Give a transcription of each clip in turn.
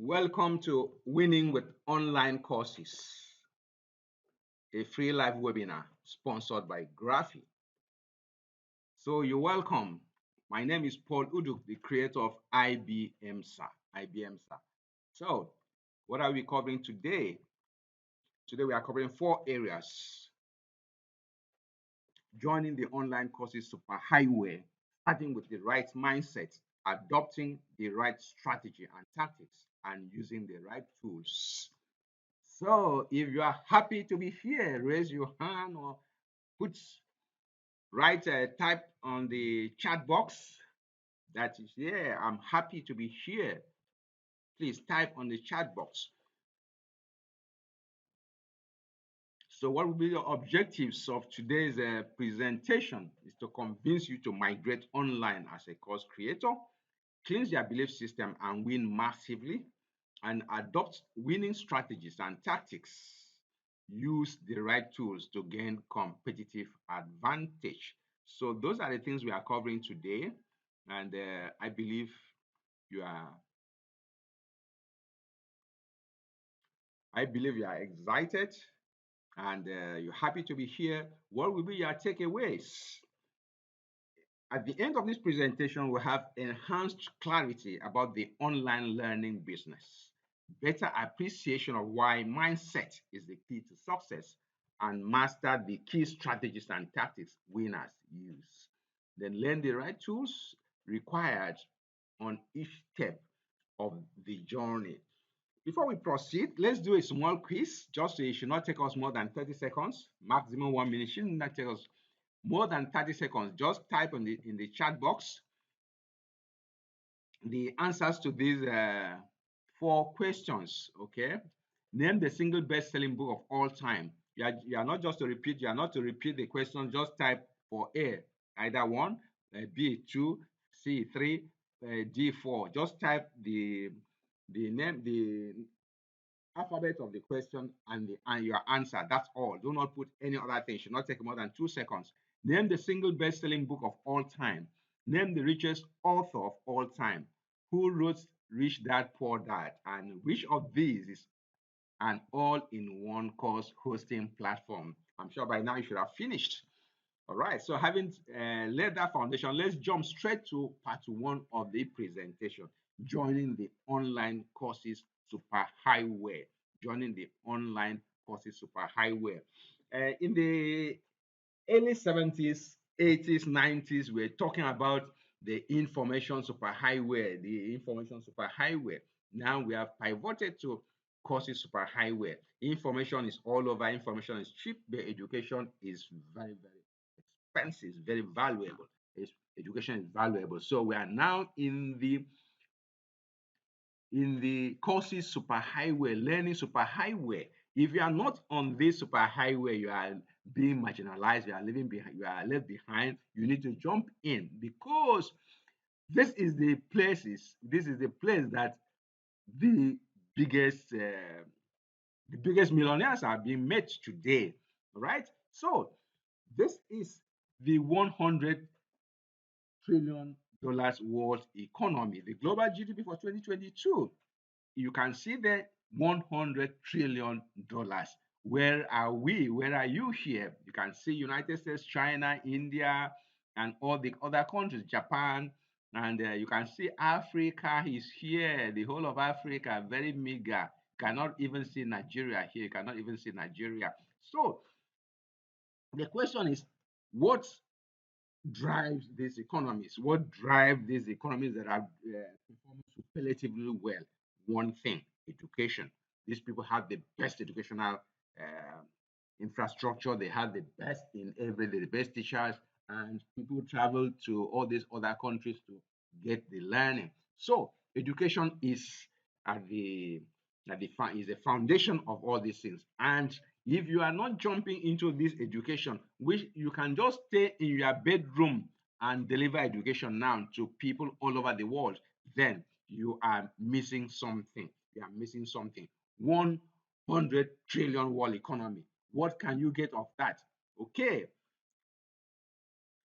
Welcome to Winning with Online Courses, a free live webinar sponsored by Graphy. So you're welcome. My name is Paul Uduk, the creator of IBMSA. IBMSA. So what are we covering today? Today we are covering 4 areas. Joining the online courses superhighway, starting with the right mindset, adopting the right strategy and tactics, and using the right tools. So if you are happy to be here, raise your hand or put write a type on the chat box that is yeah, I'm happy to be here. Please type on the chat box. So what will be the objectives of today's presentation is to convince you to migrate online as a course creator, cleanse your belief system and win massively, and adopt winning strategies and tactics. Use the right tools to gain competitive advantage. So those are the things we are covering today, and I believe you are. I believe you are excited and you're happy to be here. What will be your takeaways? At the end of this presentation, we'll have enhanced clarity about the online learning business, better appreciation of why mindset is the key to success, and master the key strategies and tactics winners use. Then learn the right tools required on each step of the journey. Before we proceed, let's do a small quiz. Just so it should not take us more than 30 seconds, maximum 1 minute. Shouldn't not take us more than 30 seconds. Just type in the chat box the answers to these 4 questions. Okay. Name the single best-selling book of all time. You are not just to repeat. You are not to repeat the question. Just type for A, either 1, B 2, C 3, D 4. Just type the alphabet of the question and your answer. That's all. Do not put any other thing. It should not take more than 2 seconds. Name the single best-selling book of all time. Name the richest author of all time. Who wrote Rich Dad Poor Dad? And which of these is an all-in-one course hosting platform? I'm sure by now you should have finished. All right. So having laid that foundation, let's jump straight to part 1 of the presentation. Joining the online courses superhighway. Joining the online courses superhighway. In the early 70s, 80s, 90s, we're talking about the information superhighway, the information superhighway. Now we have pivoted to courses superhighway. Information is all over, information is cheap, but education is very, very expensive, very valuable. Education is valuable. So we are now in the courses superhighway, learning superhighway. If you are not on this superhighway, you are being marginalized, you are living behind, you are left behind. You need to jump in because this is the place that the biggest uh, the biggest millionaires are being made today. Right? So this is the 100 trillion world economy, the global GDP for 2022. You can see the 100 trillion dollars. Where are we? Where are you here? You can see United States, China, India, and all the other countries, Japan, and you can see Africa is here. The whole of Africa, very meager. Cannot even see Nigeria here. You cannot even see Nigeria. So the question is, what drives these economies? What drives these economies that are performing superlatively well? One thing, education. These people have the best educational infrastructure. They have the best in everything, the best teachers, and people travel to all these other countries to get the learning. So education is at the is the foundation of all these things. And if you are not jumping into this education, which you can just stay in your bedroom and deliver education now to people all over the world, then you are missing something. You are missing something. 100 trillion world economy. What can you get of that? Okay,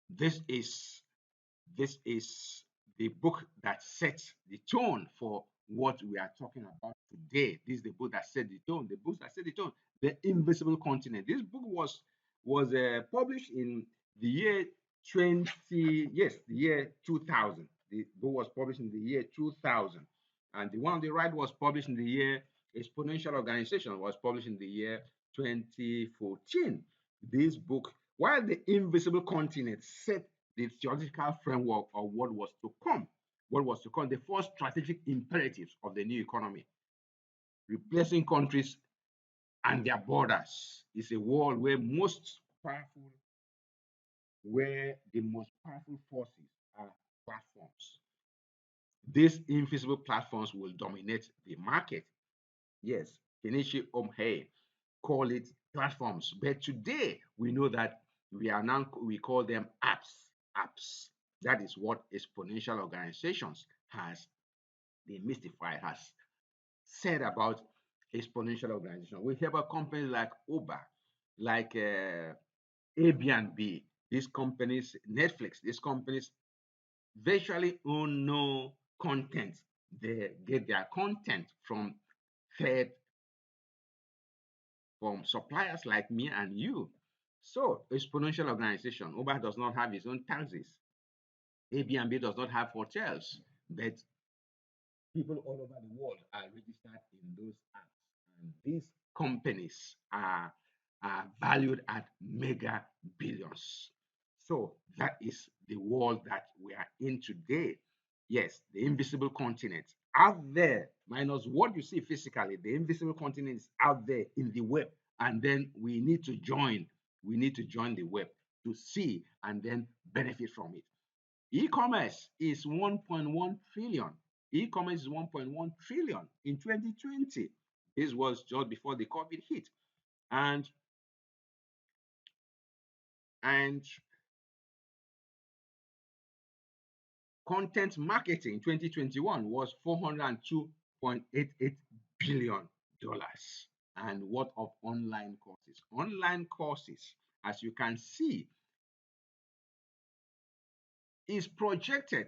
this is the book that sets the tone for what we are talking about today. This is the book that set the tone. The book that set the tone. The Invisible Continent. This book was published in the year 20. Yes, the year 2000. The book was published in the year 2000, and the one on the right was published in the year Exponential Organization was published in the year 2014. This book, while the Invisible Continent set the theoretical framework of what was to come, the four strategic imperatives of the new economy, replacing countries and their borders is a world where the most powerful forces are platforms. These invisible platforms will dominate the market. Yes, Kenichi Omhei call it platforms, but today we know that we call them apps. Apps. That is what exponential organizations has demystified, has said about exponential organization. We hear about companies like Uber, like Airbnb, these companies, Netflix, these companies virtually own no content. They get their content third from suppliers like me and you. So exponential organization, Uber does not have its own taxis. Airbnb does not have hotels, but people all over the world are registered in those apps. And these companies are valued at mega billions. So that is the world that we are in today. Yes, the invisible continent out there, minus what you see physically, the invisible continent is out there in the web. And then we need to join. We need to join the web to see and then benefit from it. E-commerce is 1.1 trillion. E-commerce is 1.1 trillion in 2020. This was just before the COVID hit. And content marketing in 2021 was $402.88 billion. And what of online courses? Online courses, as you can see, is projected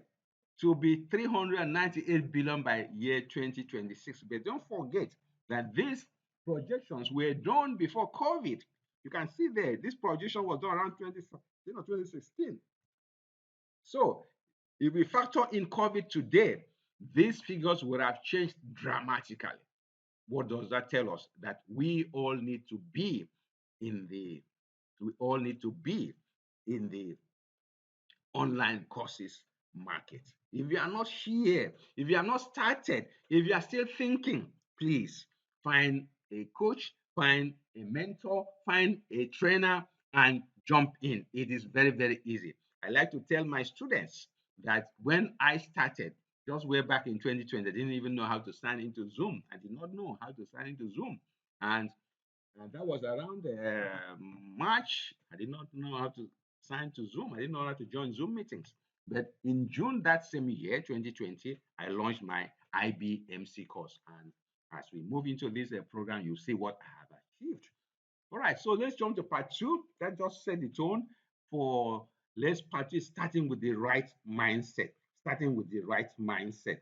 to be 398 billion by year 2026. But don't forget that these projections were done before COVID. You can see there, this projection was done around 2016. So if we factor in COVID today, these figures would have changed dramatically. What does that tell us? That we all need to be in the online courses market. If you are not here, if you are not started, if you are still thinking, please find a coach, find a mentor, find a trainer, and jump in. It is very, very easy. I like to tell my students that when I started, just way back in 2020, I didn't even know how to sign into Zoom. I did not know how to sign into Zoom. And that was around March. I did not know how to sign to Zoom. I didn't know how to join Zoom meetings. But in June that same year, 2020, I launched my IBMC course. And as we move into this program, you'll see what I have achieved. All right, so let's jump to part two. That just set the tone for let's practice starting with the right mindset. Starting with the right mindset.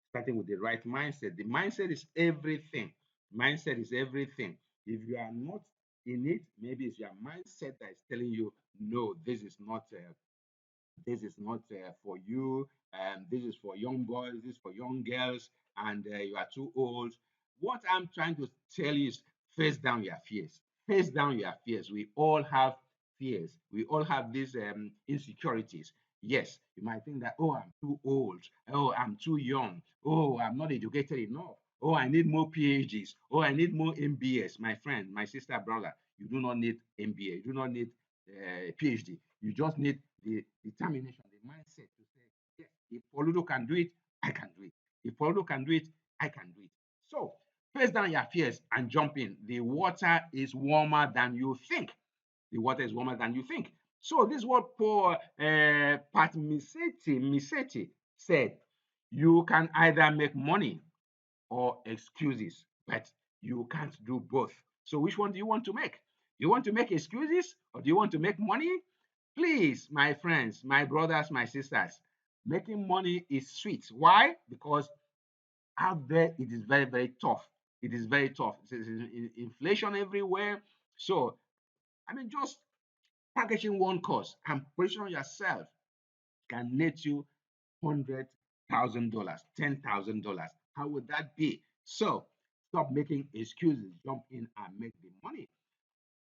Starting with the right mindset. The mindset is everything. Mindset is everything. If you are not in it, maybe it's your mindset that is telling you, no, this is not for you. This is for young boys, this is for young girls, and you are too old. What I'm trying to tell you is face down your fears. Face down your fears. We all have fears. We all have these insecurities. Yes, you might think that, oh, I'm too old. Oh, I'm too young. Oh, I'm not educated enough. Oh, I need more PhDs. Oh, I need more MBS. My friend, my sister, brother, you do not need MBA. You do not need PhD. You just need the determination, the mindset to say, yes, if Paul Uduk can do it, I can do it. If Paul Uduk can do it, I can do it. So face down your fears and jump in. The water is warmer than you think. The water is warmer than you think. So this is what Paul Pat Miseti said. You can either make money or excuses, but you can't do both. So which one do you want to make? Do you want to make excuses or do you want to make money? Please, my friends, my brothers, my sisters, making money is sweet. Why? Because Out there, it is very, very tough. It is very tough. There's inflation everywhere. So, I mean, just packaging one course and position yourself can net you $100,000, $10,000. How would that be? So, stop making excuses. Jump in and make the money.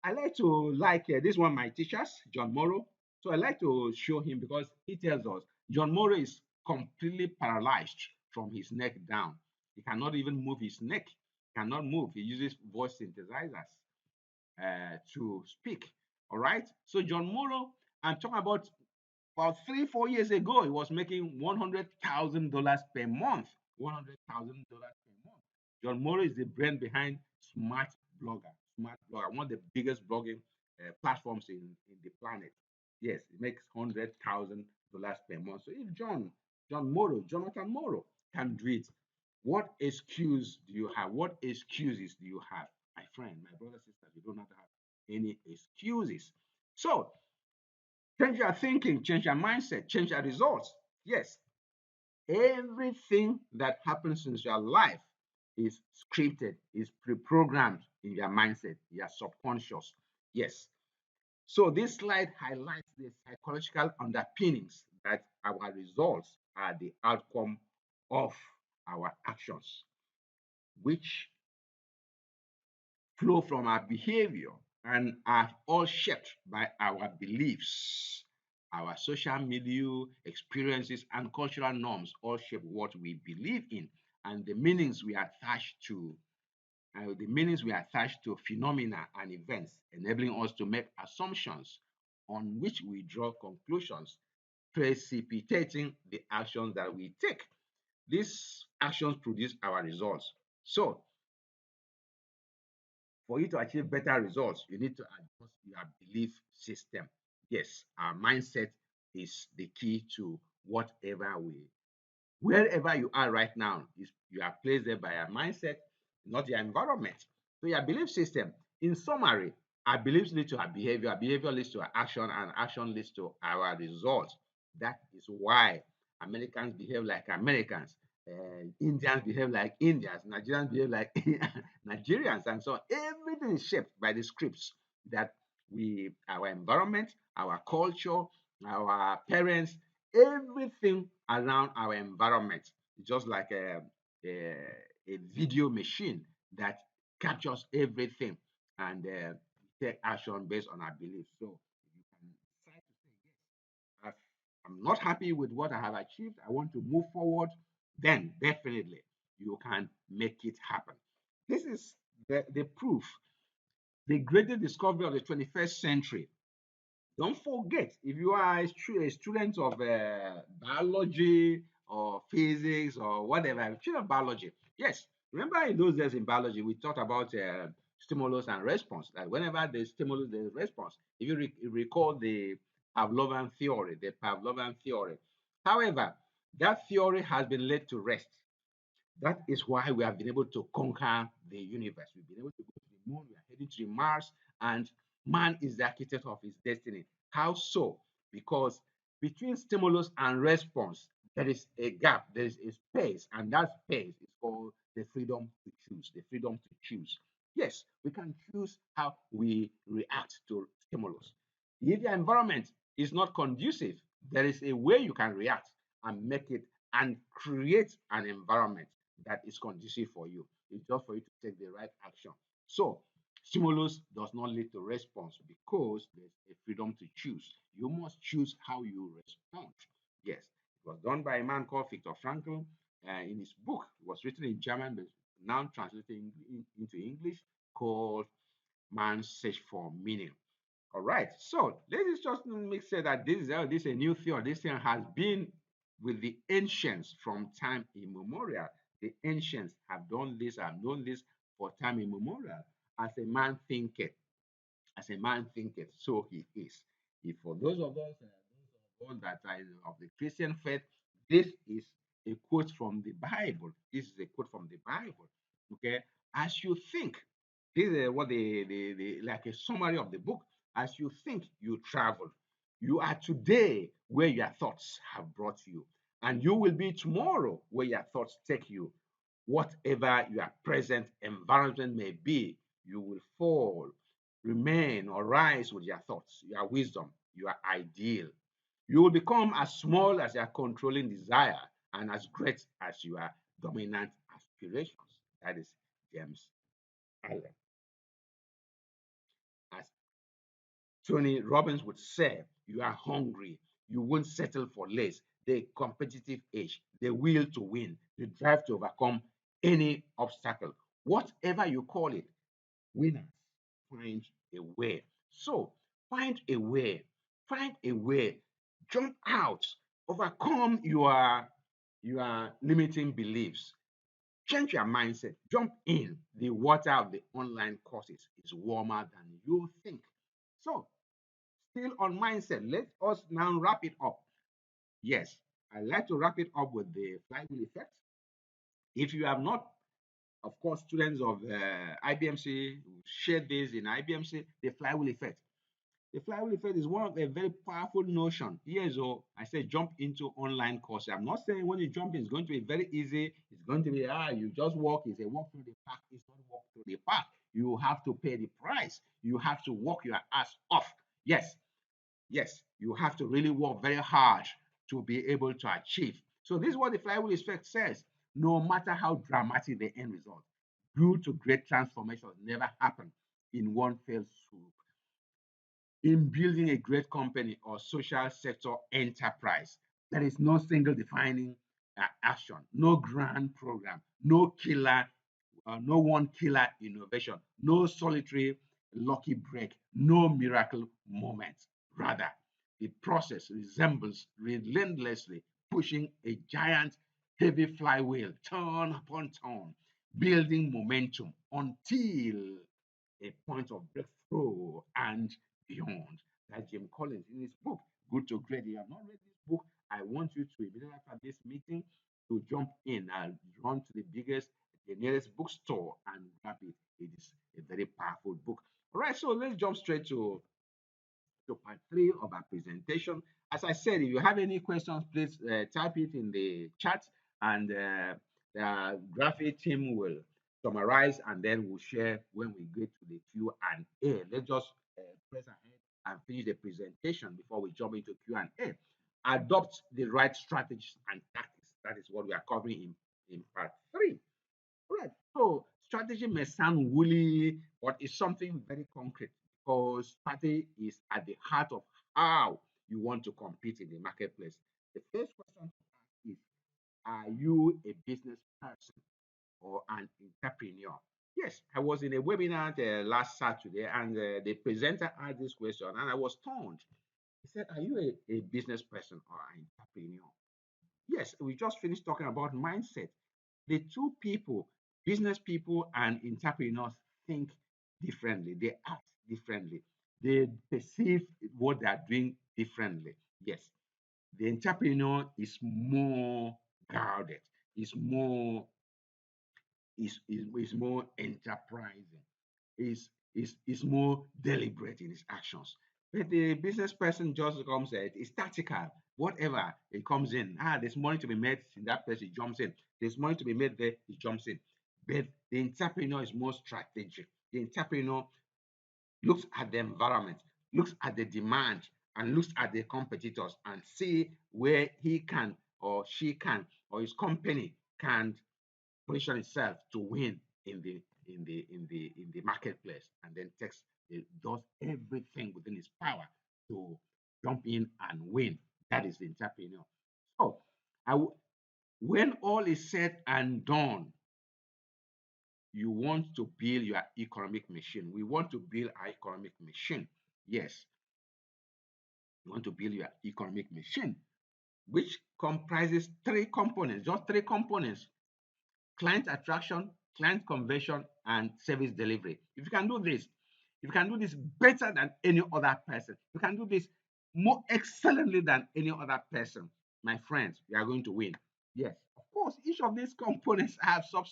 I like to this one my teachers, John Morrow. So I like to show him because he tells us John Morrow is completely paralyzed from his neck down. He cannot even move his neck. Cannot move. He uses voice synthesizers to speak. All right. So John Morrow, I'm talking about 3, 4 years ago, he was making $100,000 per month. $100,000 per month. John Morrow is the brain behind Smart Blogger. Smart Blogger, one of the biggest blogging platforms in the planet. Yes, it makes $100,000 per month. So if Jonathan Morrow can do it, what excuse do you have? What excuses do you have? My friend, my brother, sister, you don't have to have any excuses. So change your thinking, change your mindset, change your results. Yes, everything that happens in your life is scripted, is pre-programmed in your mindset, your subconscious. Yes. So this slide highlights the psychological underpinnings that our results are the outcome of our actions, which flow from our behavior and are all shaped by our beliefs. Our social media experiences and cultural norms all shape what we believe in and the meanings we attach to phenomena and events, enabling us to make assumptions on which we draw conclusions, precipitating the actions that we take. These actions produce our results. So for you to achieve better results, you need to adjust your belief system. Yes, our mindset is the key to wherever you are right now, you are placed there by your mindset, not your environment. So your belief system, in summary, our beliefs lead to our behavior leads to our action, and action leads to our results. That is why Americans behave like Americans, Indians behave like Indians, Nigerians behave like Nigerians, and so everything is shaped by the scripts that our environment, our culture, our parents, everything around our environment, just like a video machine that captures everything and take action based on our beliefs. So you can decide to say, yes, I'm not happy with what I have achieved. I want to move forward. Then definitely you can make it happen. This is the proof, the greatest discovery of the 21st century. Don't forget, if you are a student of biology or physics or whatever, a student of biology, yes, remember in those days in biology, we talked about stimulus and response. Like whenever there's stimulus, there's response. If you recall the Pavlovian theory. However, that theory has been laid to rest. That is why we have been able to conquer the universe. We've been able to go to the moon, we are heading to the Mars, and man is the architect of his destiny. How so? Because between stimulus and response, there is a gap, there is a space, and that space is called the freedom to choose. The freedom to choose. Yes, we can choose how we react to stimulus. If the environment is not conducive, there is a way you can react and make it and create an environment that is conducive for you. It's just for you to take the right action. So, stimulus does not lead to response because there's a freedom to choose. You must choose how you respond. Yes, it was done by a man called Viktor Frankl in his book. It was written in German, but now translated into English, called Man's Search for Meaning. All right. So let's just make sure that this is a new theory. This thing has been with the ancients from time immemorial. The ancients have done this, have known this for time immemorial. As a man thinketh, as a man thinketh, so he is. If for those of us that are of the Christian faith, this is a quote from the Bible. This is a quote from the Bible. Okay, as you think, this is what the like a summary of the book. As you think, you travel. You are today where your thoughts have brought you, and you will be tomorrow where your thoughts take you. Whatever your present environment may be, you will fall, remain, or rise with your thoughts, your wisdom, your ideal. You will become as small as your controlling desire and as great as your dominant aspirations. That is James Allen. As Tony Robbins would say, you are hungry. You won't settle for less. The competitive edge, the will to win, the drive to overcome any obstacle, whatever you call it, winners find a way. So find a way, find a way, jump out, overcome your limiting beliefs, change your mindset, jump in. The water of the online courses is warmer than you think. So still on mindset, let us now wrap it up. Yes, I like to wrap it up with the flywheel effect. If you have not, of course, students of IBMC shared this in IBMC, the flywheel effect. The flywheel effect is one of a very powerful notion. Yes, so I say jump into online course. I'm not saying when you jump in, it's going to be very easy. It's going to be you just walk. It's a walk through the park. It's not walk through the park. You have to pay the price. You have to walk your ass off. Yes, yes, you have to really work very hard to be able to achieve. So this is what the flywheel effect says. No matter how dramatic the end result, due to great transformations never happen in one fell swoop. In building a great company or social sector enterprise, there is no single defining action, no grand program, no killer, no one killer innovation, no solitary lucky break, no miracle moment. Rather, the process resembles relentlessly pushing a giant heavy flywheel turn upon turn, building momentum until a point of breakthrough and beyond. That's Jim Collins in his book, Good to Great. If you have not read this book, I want you to, immediately after this meeting, to jump in and run to the biggest, the nearest bookstore and grab it. It is a very powerful book. All right, so let's jump straight to part three of our presentation. As I said, if you have any questions, please type it in the chat, and the graphic team will summarize, and then we'll share when we get to the Q&A. Let's just press ahead and finish the presentation before we jump into Q&A. Adopt the right strategies and tactics. That is what we are covering in part three. Right. So strategy may sound woolly, but it's something very concrete because strategy is at the heart of how you want to compete in the marketplace. The first question to ask is, are you a business person or an entrepreneur? Yes, I was in a webinar last Saturday, and the presenter asked this question, and I was stunned. He said, are you a business person or an entrepreneur? Yes, we just finished talking about mindset. The two people, business people and entrepreneurs, think differently. They act differently. They perceive what they are doing differently. Yes, the entrepreneur is more guarded, is more is more enterprising, is more deliberate in his actions. But the business person just comes, it's tactical, whatever it comes in. There's money to be made in that place, he jumps in. There's money to be made there, he jumps in. But the entrepreneur is more strategic. The entrepreneur looks at the environment, looks at the demand, and looks at the competitors and see where he can or she can or his company can position itself to win in the marketplace, and then takes it does everything within its power to jump in and win. That is the entrepreneur. So when all is said and done, you want to build your economic machine. We want to build our economic machine. Yes, you want to build your economic machine, which comprises three components, just three components: client attraction, client conversion, and service delivery. If you can do this, if you can do this better than any other person, you can do this more excellently than any other person, my friends, you are going to win. Yes, of course, each of these components have sub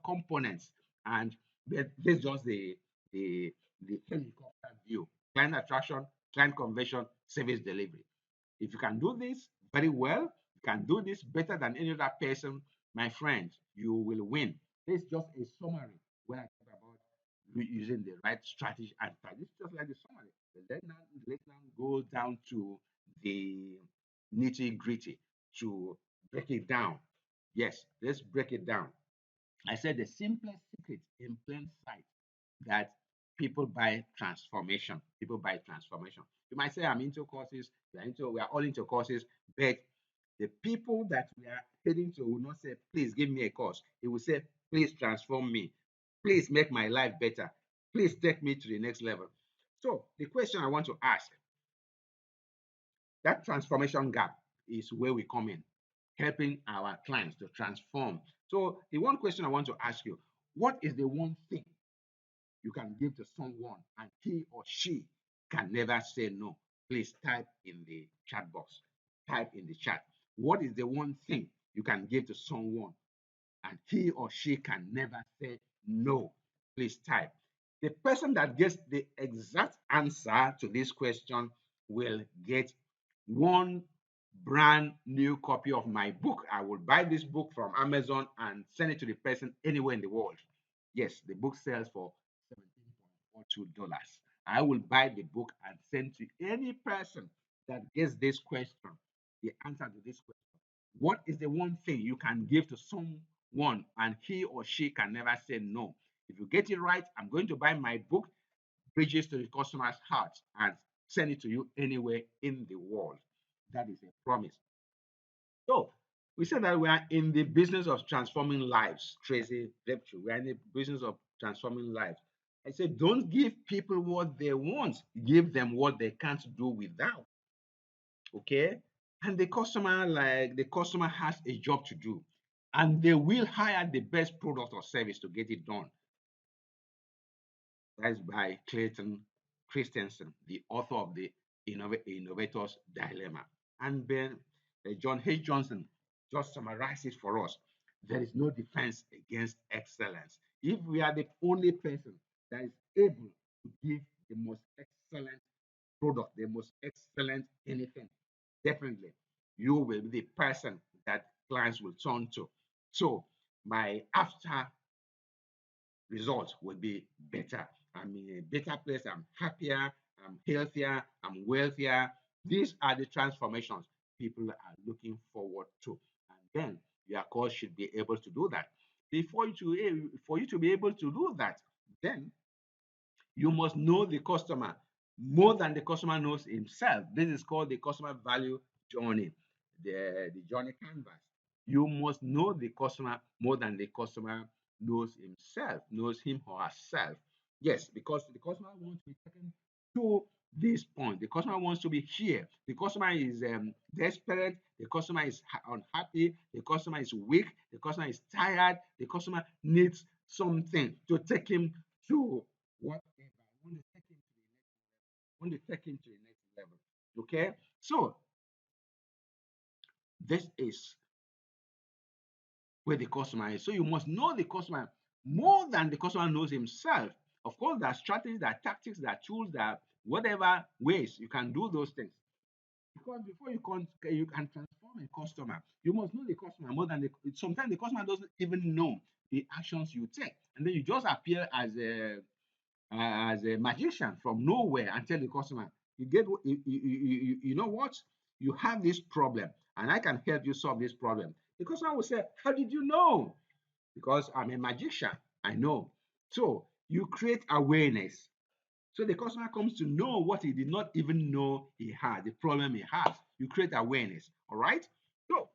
components, and this is just the the helicopter view: client attraction, client conversion, service delivery. If you can do this very well, you can do this better than any other person, my friend, you will win. This is just a summary where I talk about using the right strategy and time. It's just like the summary. Let now go down to the nitty gritty to break it down. Yes, let's break it down. I said the simplest secret in plain sight that people buy transformation. People buy transformation. You might say, I'm into courses, we are all into courses, but the people that we are heading to will not say, please give me a course. He will say, please transform me. Please make my life better. Please take me to the next level. So the question I want to ask, that transformation gap is where we come in, helping our clients to transform. So the one question I want to ask you, what is the one thing you can give to someone and he or she can never say no? Please type in the chat box. Type in the chat. What is the one thing you can give to someone and he or she can never say no? Please type. The person that gets the exact answer to this question will get one brand new copy of my book. I will buy this book from Amazon and send it to the person anywhere in the world. Yes, the book sells for $17.42. I will buy the book and send to any person that gets this question, the answer to this question. What is the one thing you can give to someone and he or she can never say no? If you get it right, I'm going to buy my book, Bridges to the Customer's Heart, and send it to you anywhere in the world. That is a promise. So we said that we are in the business of transforming lives, Tracy Lepchu. We are in the business of transforming lives. I said, don't give people what they want, give them what they can't do without. Okay? And the customer has a job to do, and they will hire the best product or service to get it done. That's by Clayton Christensen, the author of the Innovator's Dilemma. And then John H. Johnson just summarizes for us. There is no defense against excellence. If we are the only person that is able to give the most excellent product, the most excellent anything, definitely you will be the person that clients will turn to. So my after results will be better. I'm in a better place. I'm happier. I'm healthier. I'm wealthier. These are the transformations people are looking forward to. And then your course should be able to do that. For you to be able to do that, then you must know the customer more than the customer knows himself. This is called the customer value journey, the journey canvas. You must know the customer more than the customer knows himself, knows him or herself. Yes, because the customer wants to be taken to this point. The customer wants to be here. The customer is desperate. The customer is unhappy. The customer is weak. The customer is tired. The customer needs something to take him to whatever. I want to take him to the next level. Okay, so this is where the customer is. So you must know the customer more than the customer knows himself. Of course, there are strategies, there are tactics, there are tools, there are whatever ways you can do those things. Because before you can transform a customer, you must know the customer more than sometimes the customer doesn't even know the actions you take, and then you just appear as a magician from nowhere and tell the customer, you know what, you have this problem and I can help you solve this problem. The customer will say, how did you know? Because I'm a magician, I know. So you create awareness, so the customer comes to know what he did not even know he had, the problem he has. You create awareness. All right. So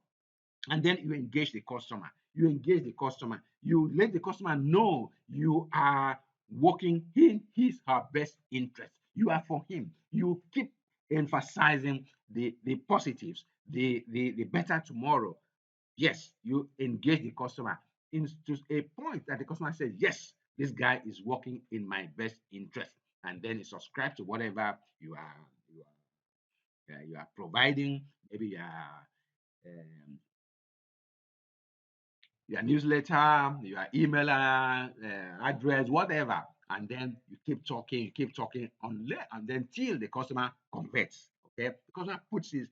and then you engage the customer. You engage the customer. You let the customer know you are working in his or her best interest. You are for him. You keep emphasizing the positives, the better tomorrow. Yes, you engage the customer into a point that the customer says, yes, this guy is working in my best interest. And then you subscribe to whatever you are providing. Maybe um, your newsletter, your email address, whatever. And then you keep talking, and then till the customer converts. Okay, the customer puts his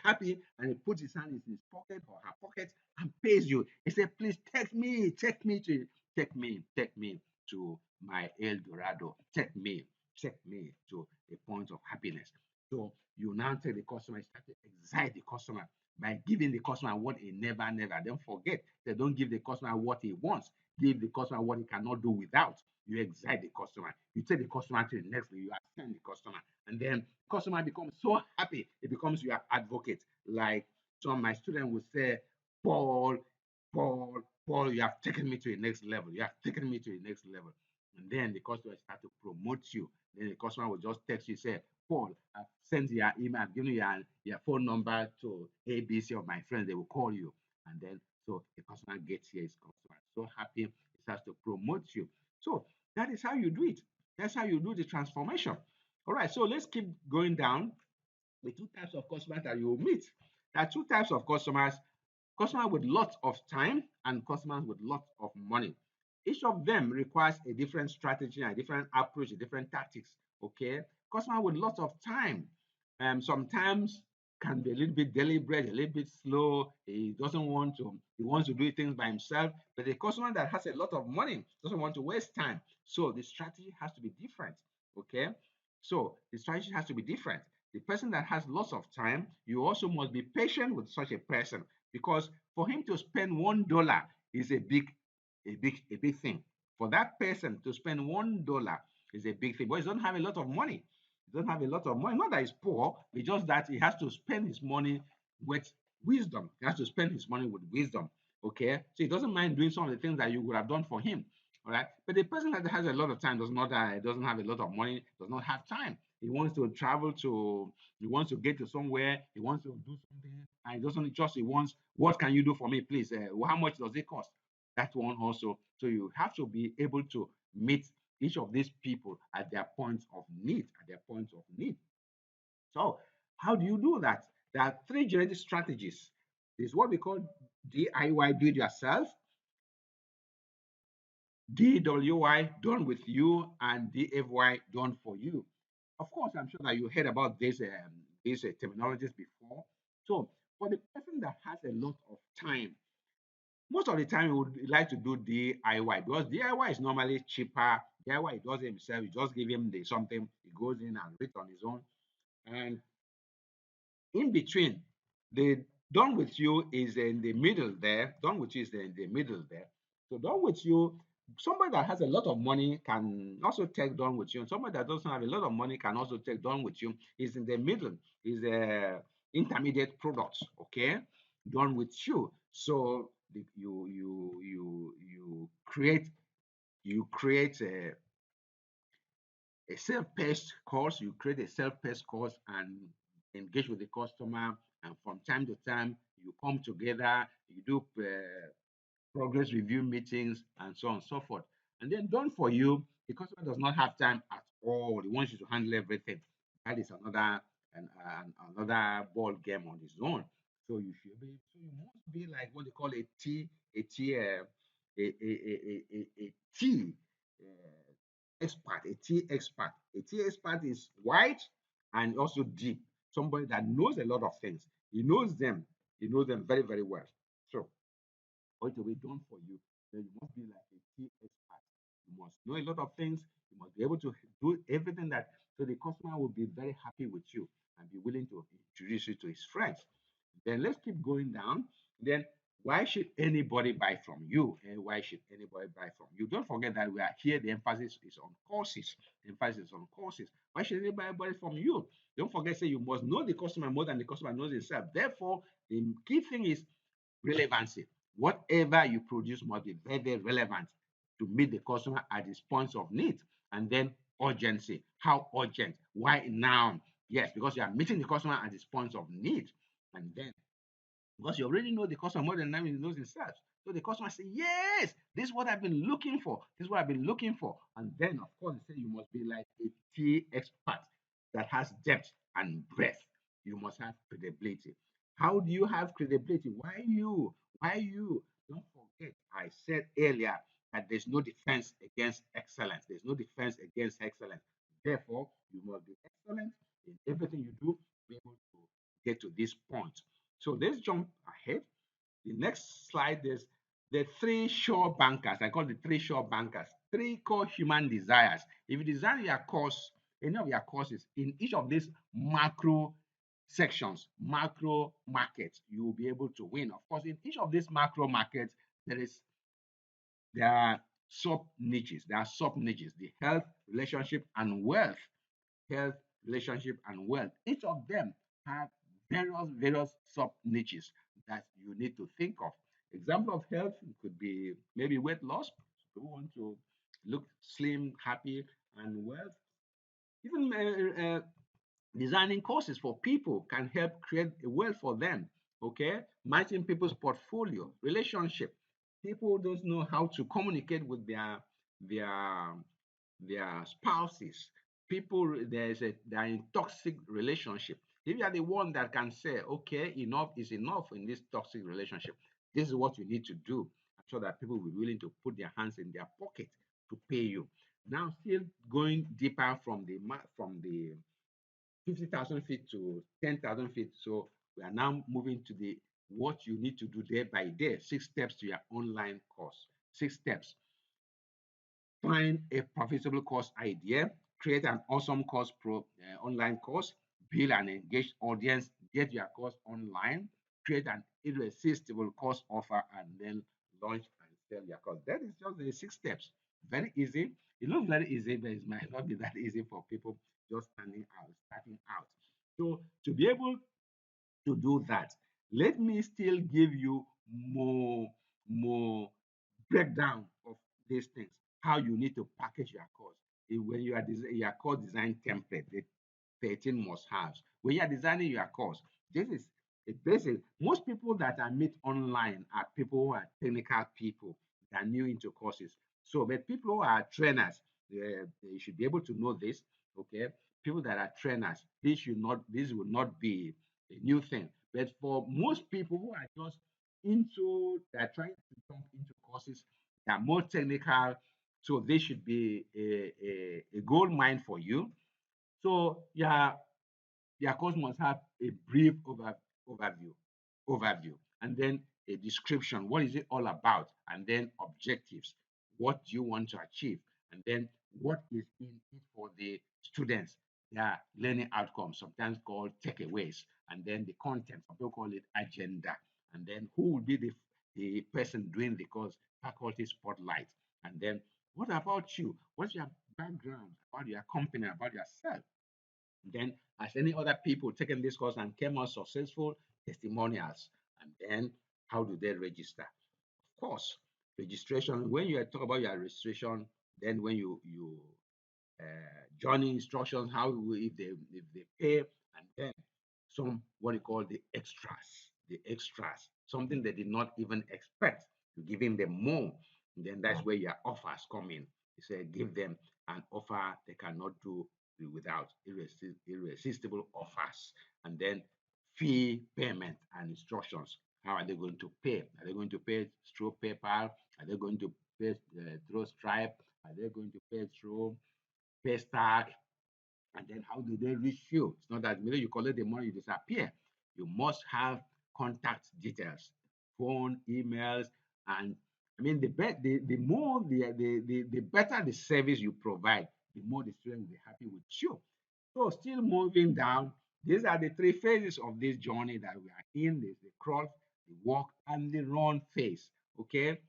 happy and he puts his hand in his pocket or her pocket and pays you. He said, please take me to my El Dorado. Take me to a point of happiness. So you now tell the customer, start to excite the customer by giving the customer what he never. Don't forget, they don't give the customer what he wants. Give the customer what he cannot do without. You excite the customer. You take the customer to the next level. You ascend the customer. And then customer becomes so happy. It becomes your advocate. Like some of my students would say, Paul, Paul, you have taken me to the next level. You have taken me to the next level. And then the customer start to promote you. Then the customer will just text you, say, Paul, I've sent your email, I've given you your phone number to ABC of my friends. They will call you. And then so the customer gets here, his customer so happy, it starts to promote you. So that is how you do it. That's how you do the transformation. All right, so let's keep going down the two types of customers that you will meet. There are two types of customers: customers with lots of time and customers with lots of money. Each of them requires a different strategy, a different approach, a different tactics. Okay, customer with lots of time, sometimes can be a little bit deliberate, a little bit slow. He doesn't want to. He wants to do things by himself. But the customer that has a lot of money doesn't want to waste time. So the strategy has to be different. Okay, so the strategy has to be different. The person that has lots of time, you also must be patient with such a person, because for him to spend $1 is a big thing. For that person to spend $1 is a big thing. But he doesn't have a lot of money. He doesn't have a lot of money. Not that he's poor, it's just that he has to spend his money with wisdom. He has to spend his money with wisdom. Okay. So he doesn't mind doing some of the things that you would have done for him. All right. But the person that has a lot of time doesn't have a lot of money, does not have time. He wants to travel to, he wants to get to somewhere, he wants to do something, and he doesn't just, he wants, what can you do for me, please? How much does it cost? That one also. So you have to be able to meet each of these people at their points of need, at their points of need. So how do you do that? There are three generative strategies. There's what we call DIY, do it yourself, DWY, done with you, and DFY, done for you. Of course, I'm sure that you heard about these terminologies before. So for the person that has a lot of time, most of the time he would like to do DIY, because DIY is normally cheaper. DIY, he does it himself. You just give him the something, he goes in and reads on his own. And in between, the done with you is in the middle there. Done with you is in the middle there. So done with you, somebody that has a lot of money can also take done with you. And somebody that doesn't have a lot of money can also take done with you. Is in the middle, is a intermediate products. Okay, done with you. So you create a self-paced course. You create a self-paced course and engage with the customer. And from time to time, you come together, you do progress review meetings, and so on and so forth. And then done for you, the customer does not have time at all. He wants you to handle everything. That is another ball game on its own. So you must be like what they call a T, a T expert, a T expert. A T expert is wide and also deep. Somebody that knows a lot of things. He knows them. He knows them very, very well. So for it to be done for you, then you must be like a key expert. You must know a lot of things. You must be able to do everything that, so the customer will be very happy with you and be willing to introduce you to his friends. Then let's keep going down. Then why should anybody buy from you? And why should anybody buy from you? Don't forget that we are here. The emphasis is on courses. The emphasis is on courses. Why should anybody buy from you? Don't forget, say you must know the customer more than the customer knows himself. Therefore, the key thing is relevancy. Whatever you produce must be very, very relevant to meet the customer at his points of need. And then urgency. How urgent? Why now? Yes, because you are meeting the customer at his points of need. And then, because you already know the customer more than he knows himself. So the customer say, yes, this is what I've been looking for. This is what I've been looking for. And then, of course, they say you must be like a key expert that has depth and breadth. You must have credibility. How do you have credibility? Why you? Why you? Don't forget, I said earlier that there's no defense against excellence. There's no defense against excellence. Therefore, you must be excellent. in everything you do, be able to get to this point. So let's jump ahead. The next slide is the three sure bankers. I call the three sure bankers. Three core human desires. If you design your course, any of your courses in each of these macro sections, macro markets, you will be able to win. Of course, in each of these macro markets, there are sub niches. There are sub niches: the health, relationship, and wealth. Health, relationship, and wealth. Each of them have various sub niches that you need to think of. Example of health could be maybe weight loss. People want to look slim, happy, and wealth. Even designing courses for people can help create a wealth for them. Okay, matching people's portfolio, relationship. People don't know how to communicate with their their spouses. People, they're in toxic relationship. If you are the one that can say, okay, enough is enough in this toxic relationship, this is what you need to do. I'm sure that people will be willing to put their hands in their pocket to pay you. Now, still going deeper from the 50,000 feet to 10,000 feet. So we are now moving to the what you need to do day by day. 6 steps to your online course. 6 steps. Find a profitable course idea, create an awesome online course, build an engaged audience, get your course online, create an irresistible course offer, and then launch and sell your course. That is just the 6 steps. Very easy. It looks very easy, but it might not be that easy for people just starting out. So to be able to do that, let me still give you more breakdown of these things, how you need to package your course. When you are your course design template, the 13 must haves. When you are designing your course, this is a basic. Most people that I meet online are people who are technical people that are new into courses. So, but people who are trainers, they should be able to know this. Okay, people that are trainers, this will not be a new thing. But for most people who are just they're trying to jump into courses that are more technical, so this should be a gold mine for you. So yeah, your course must have a brief overview, overview, and then a description. What is it all about? And then objectives. What do you want to achieve? And then what is in it for the students? Their learning outcomes, sometimes called takeaways. And then the content, some people call it agenda. And then who will be the person doing the course, faculty spotlight. And then what about you? What's your background about your company, about yourself? Then, as any other people taking this course and came out successful, testimonials. And then, how do they register? Of course, registration. When you talk about your registration, then when you joining instructions, how if they pay, and then some what you call the extras, something they did not even expect. You giving them more, and then that's where your offers come in. You say give them an offer they cannot do without irresistible offers, and then fee payment and instructions. How are they going to pay? Are they going to pay through PayPal? Are they going to pay through Stripe? Are they going to pay through Paystack? And then how do they reach you? It's not that immediately you collect the money, you disappear. You must have contact details, phone, emails, and I mean the more the better the service you provide, the more the student will be happy with you. So still moving down, these are the 3 phases of this journey that we are in. There's the crawl, the walk, and the run phase. Okay,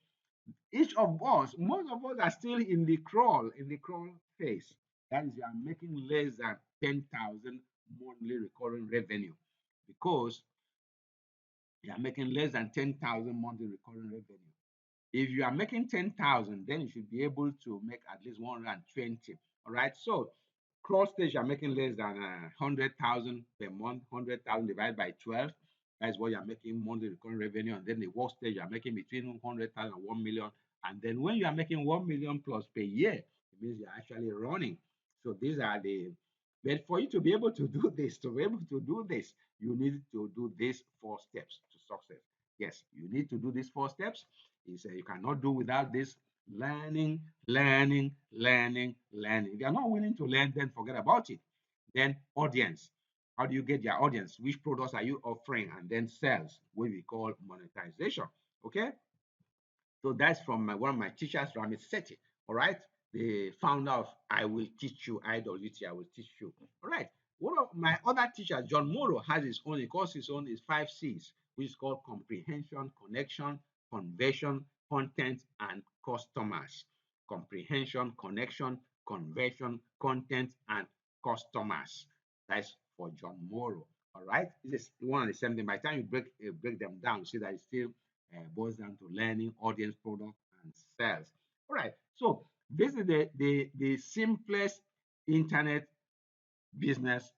each of us, most of us are still in the crawl phase. That is, you are making less than 10,000 monthly recurring revenue because you are making less than 10,000 monthly recurring revenue. If you are making 10,000, then you should be able to make at least 120. All right. So cross stage, you're making less than 100,000 per month, 100,000 divided by 12. That's what you're making monthly recurring revenue. And then the work stage, you're making between 100,000 and 1 million. And then when you are making 1 million plus per year, it means you're actually running. So these are but for you to be able to do this, you need to do these 4 steps to success. Yes, you need to do these 4 steps. You cannot do without this learning, learning, learning, learning. If you're not willing to learn, then forget about it. Then audience. How do you get your audience? Which products are you offering? And then sales, what we call monetization. Okay. So that's from one of my teachers, Ramit Sethi. All right. The founder of I Will Teach You, IWT, I Will Teach You. All right. One of my other teachers, John Morrow, has his own. He calls his own is 5 C's, which is called comprehension, connection, conversion, content, and customers. Comprehension, connection, conversion, content, and customers. That's for John Morrow. All right. This is one and the same thing. By the time you break them down, you see that it's still boils down to learning, audience, product, and sales. All right. So this is the simplest internet business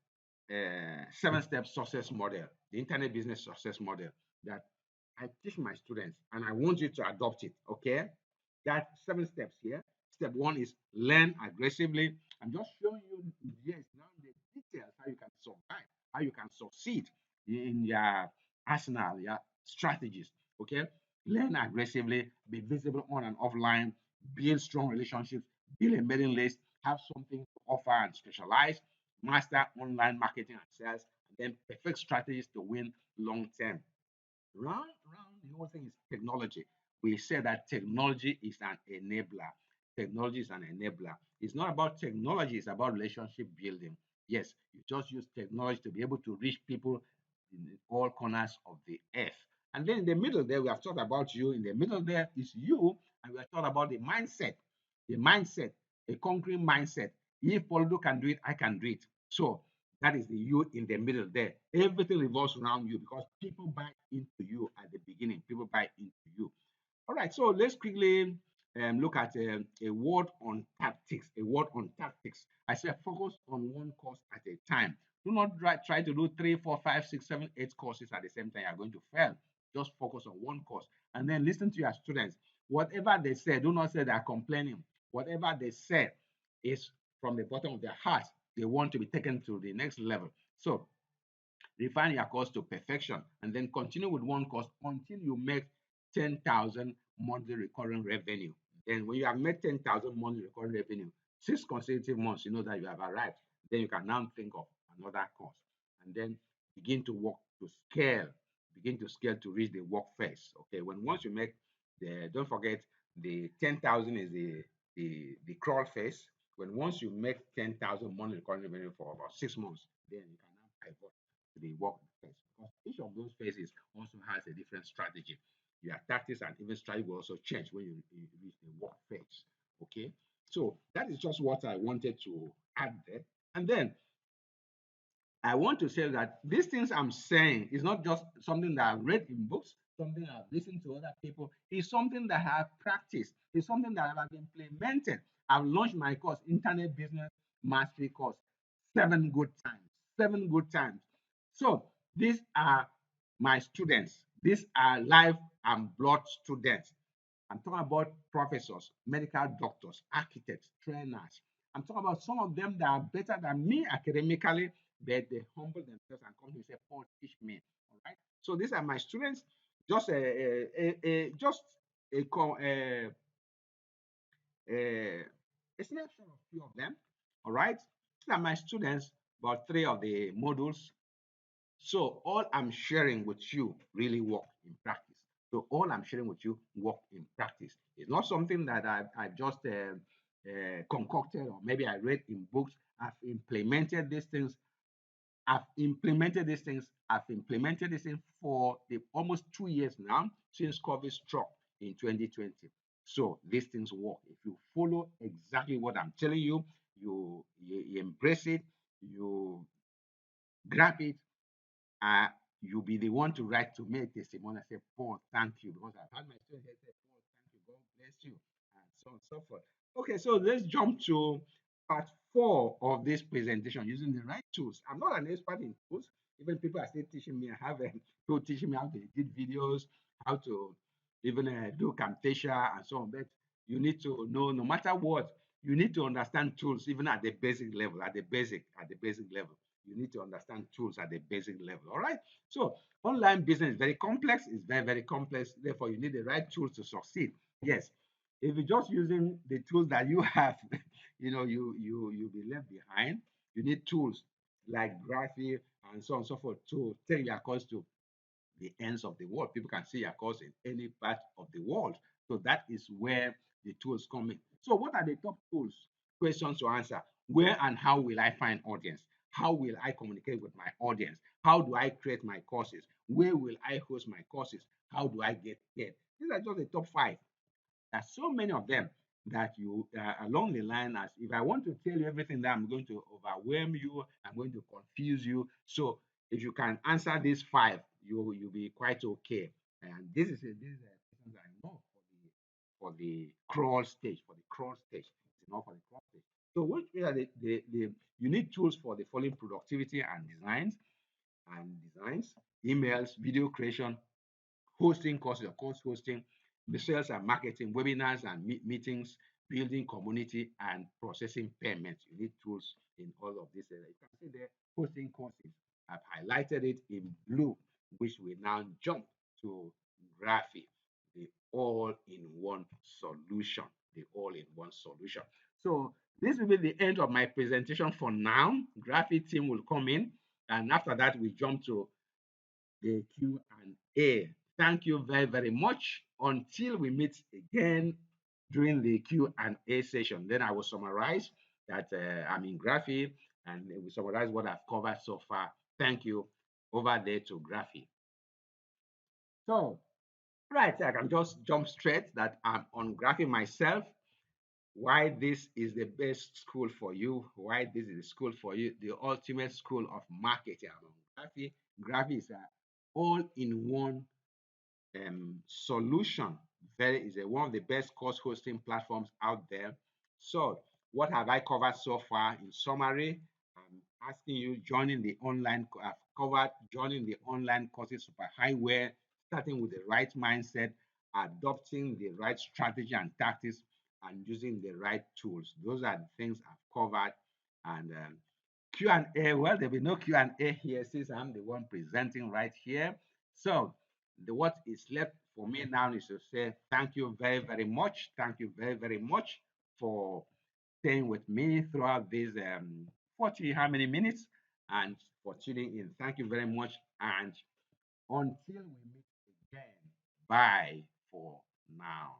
7-step success model, the internet business success model that I teach my students, and I want you to adopt it. Okay. That 7 steps here. Step one is learn aggressively. I'm just showing you yes now the details how you can survive, how you can succeed in your arsenal, your strategies. Okay. Learn aggressively, be visible on and offline, build strong relationships, build a mailing list, have something to offer and specialize, master online marketing and sales, and then perfect strategies to win long term. Round the whole thing is technology. We say that technology is an enabler. Technology is an enabler. It's not about technology, it's about relationship building. Yes, you just use technology to be able to reach people in all corners of the earth. And then in the middle there, we have talked about you. In the middle there is you, and we have talked about the mindset. The mindset, a concrete mindset. If Paul Uduk can do it, I can do it. So that is the you in the middle there. Everything revolves around you because people buy into you at the beginning. People buy into you. All right, so let's quickly look at a word on tactics. A word on tactics. I said focus on one course at a time. Do not try to do 3, 4, 5, 6, 7, 8 courses at the same time. You're going to fail. Just focus on one course and then listen to your students. Whatever they say, do not say they are complaining. Whatever they say is from the bottom of their heart. They want to be taken to the next level. So refine your course to perfection, and then continue with one course until you make 10,000 monthly recurring revenue. Then when you have made 10,000 monthly recurring revenue, 6 consecutive months, you know that you have arrived. Then you can now think of another course and then begin to work to scale, begin to scale to reach the work phase. Okay, when once you make don't forget the 10,000 is the crawl phase. When once you make 10,000 monthly recurring revenue for about 6 months, then you can now pivot to the work phase because each of those phases also has a different strategy. Your tactics and even strategy will also change when you reach the work phase. Okay, so that is just what I wanted to add there. And then I want to say that these things I'm saying is not just something that I've read in books, something I've listened to other people. It's something that I have practiced. It's something that I've implemented. I've launched my course, Internet Business Mastery course, 7 good times. 7 good times. So these are my students. These are live and blood students. I'm talking about professors, medical doctors, architects, trainers. I'm talking about some of them that are better than me academically, but they humble themselves and come to say, Paul, teach me. All right. So these are my students. Just just a, a snapshot of a few of them. All right. These are my students, about 3 of the modules. So all I'm sharing with you really work in practice. So all I'm sharing with you work in practice. It's not something that I've just concocted or maybe I read in books. I've implemented these things. I've implemented these things. I've implemented this thing for the almost 2 years now since COVID struck in 2020. So these things work. If you follow exactly what I'm telling you, you embrace it, you grab it, uh, you'll be the one to write to me a testimony and say, Paul, thank you. Because I've had my students here say, Paul, thank you, God bless you, and so on and so forth. Okay, so let's jump to part 4 of this presentation using the right tools. I'm not an expert in tools. Even people are still teaching me. I have people teaching me how to edit videos, how to even do Camtasia and so on. But you need to know, no matter what, you need to understand tools even at the basic level, at the basic level. You need to understand tools at the basic level. All right. So online business is very complex. It's very, very complex. Therefore, you need the right tools to succeed. Yes. If you're just using the tools that you have, you'll be left behind. You need tools. like Graphy and so on and so forth to take your course to the ends of the world. People can see your course in any part of the world. So that is where the tools come in. So what are the top tools? Questions to answer. Where and how will I find audience? How will I communicate with my audience? How do I create my courses? Where will I host my courses? How do I get paid? These are just the top five. There's so many of them that you along the line, as if I want to tell you everything, that I'm going to overwhelm you, I'm going to confuse you. So if you can answer these five, you'll be quite okay. And this is questions I know for the crawl stage, for the crawl stage. It's enough for the crawl stage. So which are the you need tools for the following: productivity and designs, emails, video creation, hosting courses, of course, hosting, the sales and marketing, webinars and meetings, building community, and processing payments. You need tools in all of this area. You can see there, hosting courses. I've highlighted it in blue, which we now jump to Graphy, the all-in-one solution. The all-in-one solution. So this will be the end of my presentation for now. Graphy team will come in, and after that, we jump to the Q&A. Thank you very, very much. Until we meet again during the Q&A session, then I will summarize that I'm in Graphy and we summarize what I've covered so far. Thank you. Over there to Graphy. So, right, I can just jump straight that I'm on Graphy myself. Why this is the best school for you, why this is the school for you, the ultimate school of marketing. I'm on Graphy. Graphy is a all-in-one solution. Very is one of the best course hosting platforms out there. So, what have I covered so far? In summary, I'm asking you joining the online. I've covered joining the online courses superhighway, starting with the right mindset, adopting the right strategy and tactics, and using the right tools. Those are the things I've covered. And Q&A. Well, there'll be no Q&A here since I'm the one presenting right here. So what is left for me now is to say thank you very, very much. Thank you very, very much for staying with me throughout these 40 how many minutes and for tuning in. Thank you very much. And until we meet again, bye for now.